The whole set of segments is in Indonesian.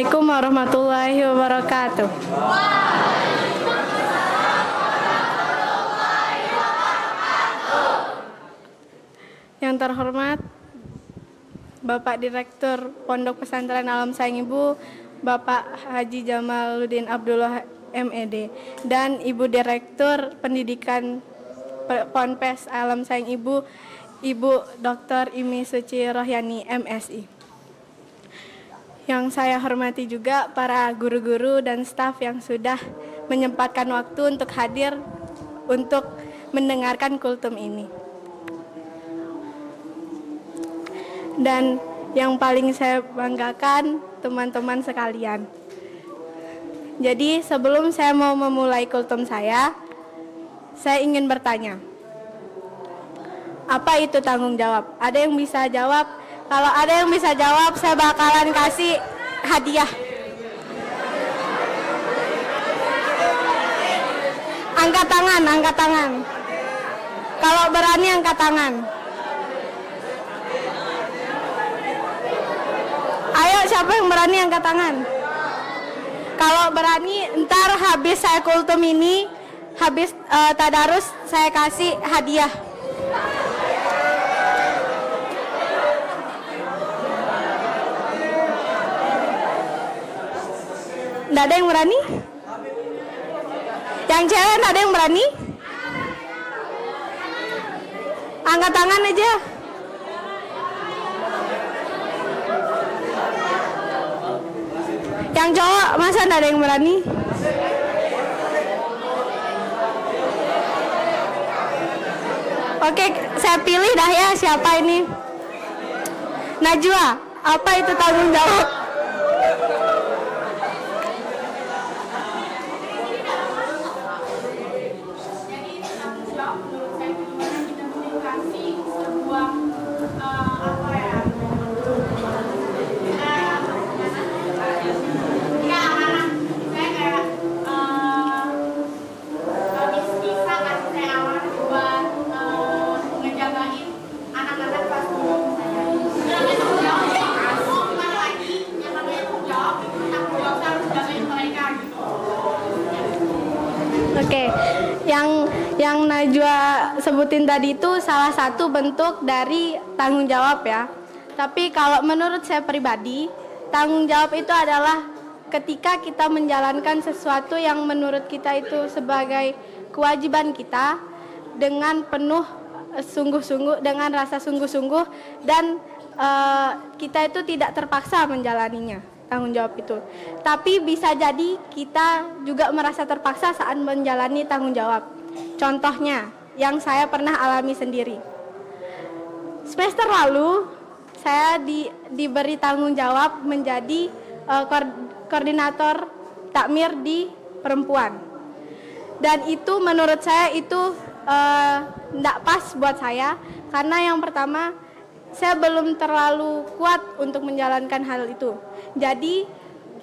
Assalamualaikum warahmatullahi wabarakatuh. Yang terhormat Bapak Direktur Pondok Pesantren Alam Sayang Ibu, Bapak Haji Jamaluddin Abdullah MED, dan Ibu Direktur Pendidikan Ponpes Alam Sayang Ibu, Ibu Dr. Imi Suci Rohyani MSI. Yang saya hormati juga para guru-guru dan staf yang sudah menyempatkan waktu untuk hadir untuk mendengarkan kultum ini. Dan yang paling saya banggakan teman-teman sekalian. Jadi sebelum saya mau memulai kultum saya ingin bertanya. Apa itu tanggung jawab? Ada yang bisa jawab? Kalau ada yang bisa jawab, saya bakalan kasih hadiah. Angkat tangan, angkat tangan. Kalau berani angkat tangan. Ayo, siapa yang berani angkat tangan? Kalau berani, ntar habis saya kultum ini, habis tadarus, saya kasih hadiah. Nggak ada yang berani? Yang cewek nggak ada yang berani? Angkat tangan aja. Yang cowok masa nggak ada yang berani? Oke, saya pilih dah ya siapa ini. Najwa, apa itu tanggung jawab? Oke, yang Najwa sebutin tadi itu salah satu bentuk dari tanggung jawab ya. Tapi kalau menurut saya pribadi, tanggung jawab itu adalah ketika kita menjalankan sesuatu yang menurut kita itu sebagai kewajiban kita dengan penuh sungguh-sungguh, dengan rasa sungguh-sungguh, dan kita itu tidak terpaksa menjalaninya. Tanggung jawab itu. Tapi bisa jadi kita juga merasa terpaksa saat menjalani tanggung jawab. Contohnya, yang saya pernah alami sendiri. Semester lalu, saya diberi tanggung jawab menjadi koordinator takmir di perempuan. Dan itu menurut saya itu tidak pas buat saya, karena yang pertama, saya belum terlalu kuat untuk menjalankan hal itu. Jadi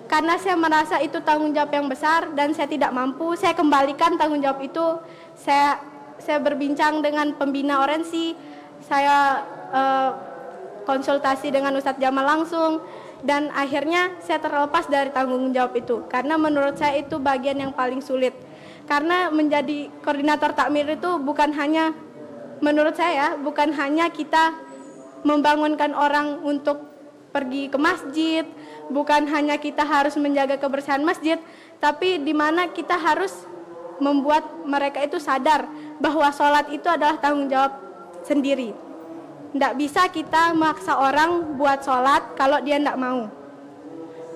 karena saya merasa itu tanggung jawab yang besar dan saya tidak mampu, saya kembalikan tanggung jawab itu. Saya berbincang dengan pembina Orensi, saya konsultasi dengan Ustadz Jamal langsung, dan akhirnya saya terlepas dari tanggung jawab itu. Karena menurut saya itu bagian yang paling sulit. Karena menjadi koordinator takmir itu bukan hanya, menurut saya, bukan hanya kita membangunkan orang untuk pergi ke masjid, bukan hanya kita harus menjaga kebersihan masjid, tapi di mana kita harus membuat mereka itu sadar bahwa sholat itu adalah tanggung jawab sendiri. Tidak bisa kita memaksa orang buat sholat kalau dia tidak mau.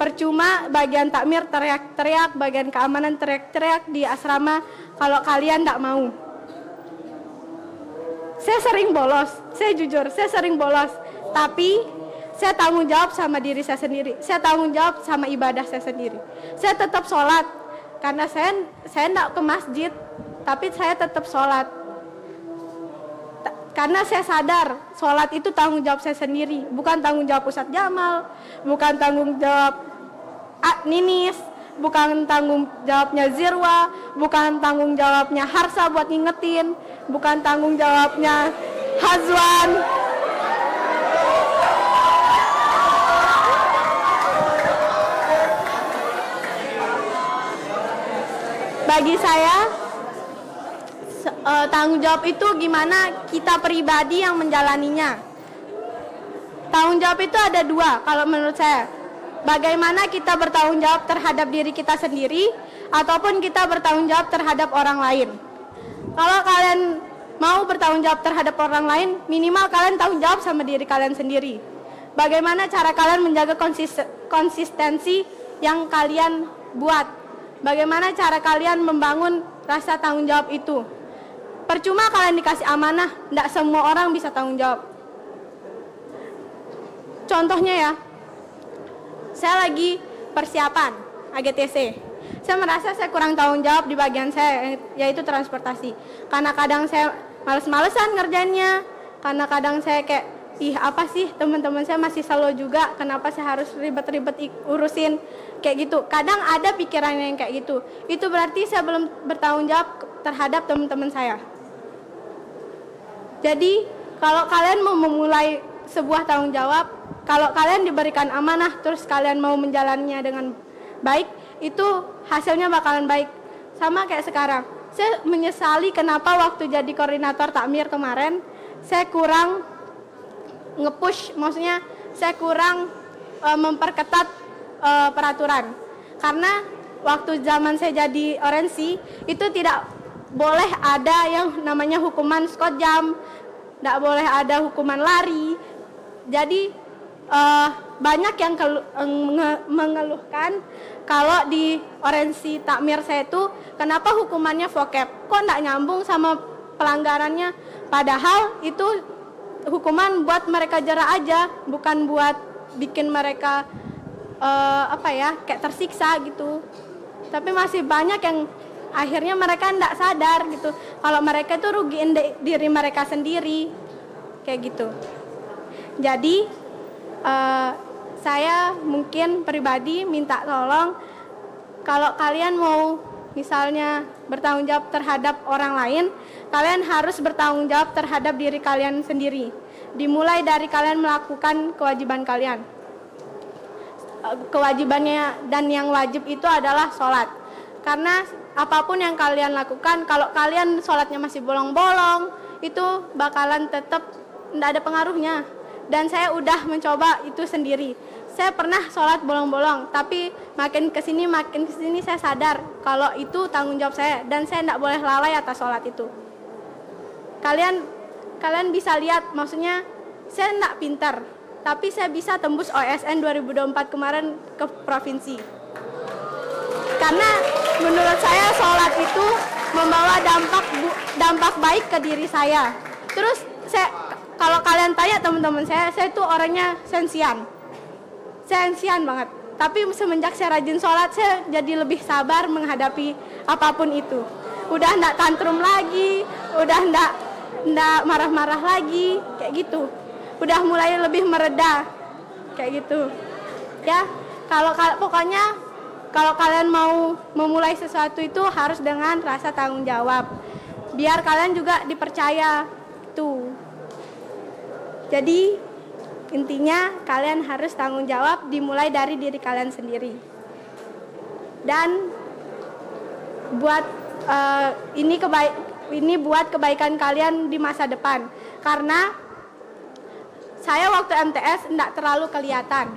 Percuma bagian takmir teriak-teriak, bagian keamanan teriak-teriak di asrama kalau kalian tidak mau. Saya sering bolos, saya jujur, saya sering bolos. Tapi saya tanggung jawab sama diri saya sendiri. Saya tanggung jawab sama ibadah saya sendiri. Saya tetap sholat, karena saya tidak ke masjid, tapi saya tetap sholat. Karena saya sadar, sholat itu tanggung jawab saya sendiri. Bukan tanggung jawab Ustadz Jamal, bukan tanggung jawab Ninis, bukan tanggung jawabnya Zirwa, bukan tanggung jawabnya Harsa buat ngingetin, bukan tanggung jawabnya Hazwan. bagi saya tanggung jawab itu gimana kita pribadi yang menjalaninya. Tanggung jawab itu ada dua kalau menurut saya. Bagaimana kita bertanggung jawab terhadap diri kita sendiri ataupun kita bertanggung jawab terhadap orang lain. Kalau kalian mau bertanggung jawab terhadap orang lain, minimal kalian tanggung jawab sama diri kalian sendiri. Bagaimana cara kalian menjaga konsistensi yang kalian buat? Bagaimana cara kalian membangun rasa tanggung jawab itu? Percuma kalian dikasih amanah, tidak semua orang bisa tanggung jawab. Contohnya ya, saya lagi persiapan AGTC. Saya merasa saya kurang tanggung jawab di bagian saya, yaitu transportasi. Karena kadang saya males-malesan ngerjainnya, karena kadang saya kayak, ih apa sih teman-teman saya masih slow juga, kenapa saya harus ribet-ribet urusin, kayak gitu. Kadang ada pikiran yang kayak gitu. Itu berarti saya belum bertanggung jawab terhadap teman-teman saya. Jadi, kalau kalian mau memulai sebuah tanggung jawab, kalau kalian diberikan amanah terus kalian mau menjalannya dengan baik, itu hasilnya bakalan baik. Sama kayak sekarang, saya menyesali kenapa waktu jadi koordinator takmir kemarin saya kurang nge-push, maksudnya saya kurang memperketat peraturan. Karena waktu zaman saya jadi orensi itu tidak boleh ada yang namanya hukuman skot jam, tidak boleh ada hukuman lari. Jadi banyak yang mengeluhkan kalau di orensi takmir saya itu kenapa hukumannya vocab, kok tidak nyambung sama pelanggarannya, padahal itu hukuman buat mereka jerak aja, bukan buat bikin mereka kayak tersiksa gitu. Tapi masih banyak yang akhirnya mereka tidak sadar gitu kalau mereka itu rugiin diri mereka sendiri kayak gitu. Jadi saya mungkin pribadi minta tolong, kalau kalian mau misalnya bertanggung jawab terhadap orang lain, kalian harus bertanggung jawab terhadap diri kalian sendiri. Dimulai dari kalian melakukan kewajiban kalian. Kewajibannya dan yang wajib itu adalah sholat. Karena apapun yang kalian lakukan, kalau kalian sholatnya masih bolong-bolong, itu bakalan tetap tidak ada pengaruhnya. Dan saya udah mencoba itu sendiri. Saya pernah sholat bolong-bolong, tapi makin kesini saya sadar kalau itu tanggung jawab saya dan saya tidak boleh lalai atas sholat itu. Kalian bisa lihat, maksudnya saya tidak pintar, tapi saya bisa tembus OSN 2024 kemarin ke provinsi. Karena menurut saya sholat itu membawa dampak baik ke diri saya. Terus kalau kalian tanya teman-teman saya itu orangnya sensian banget. Tapi semenjak saya rajin sholat, saya jadi lebih sabar menghadapi apapun itu. Udah enggak tantrum lagi, udah enggak marah-marah lagi, kayak gitu. Udah mulai lebih mereda, kayak gitu. Ya, pokoknya kalau kalian mau memulai sesuatu itu harus dengan rasa tanggung jawab. Biar kalian juga dipercaya tuh. Jadi intinya kalian harus tanggung jawab dimulai dari diri kalian sendiri. Dan buat ini buat kebaikan kalian di masa depan. Karena saya waktu MTS enggak terlalu kelihatan.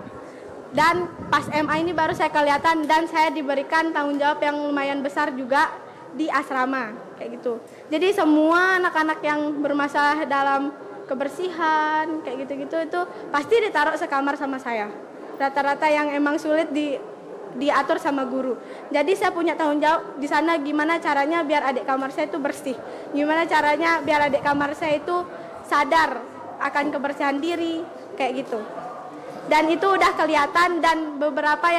Dan pas MA ini baru saya kelihatan dan saya diberikan tanggung jawab yang lumayan besar juga di asrama kayak gitu. Jadi semua anak-anak yang bermasalah dalam kebersihan kayak gitu-gitu itu pasti ditaruh sekamar sama saya. Rata-rata yang emang sulit diatur sama guru. Jadi saya punya tanggung jawab di sana gimana caranya biar adik kamar saya itu bersih. Gimana caranya biar adik kamar saya itu sadar akan kebersihan diri kayak gitu. Dan itu udah kelihatan dan beberapa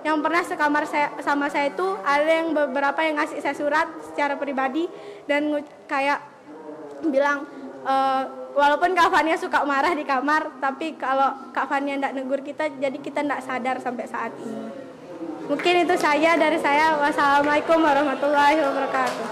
yang pernah sekamar sama saya itu ada yang beberapa yang ngasih saya surat secara pribadi dan kayak bilang walaupun Kak Fania suka marah di kamar, tapi kalau Kak Fania tidak negur kita, jadi kita tidak sadar sampai saat ini. Mungkin itu saja dari saya. Wassalamualaikum warahmatullahi wabarakatuh.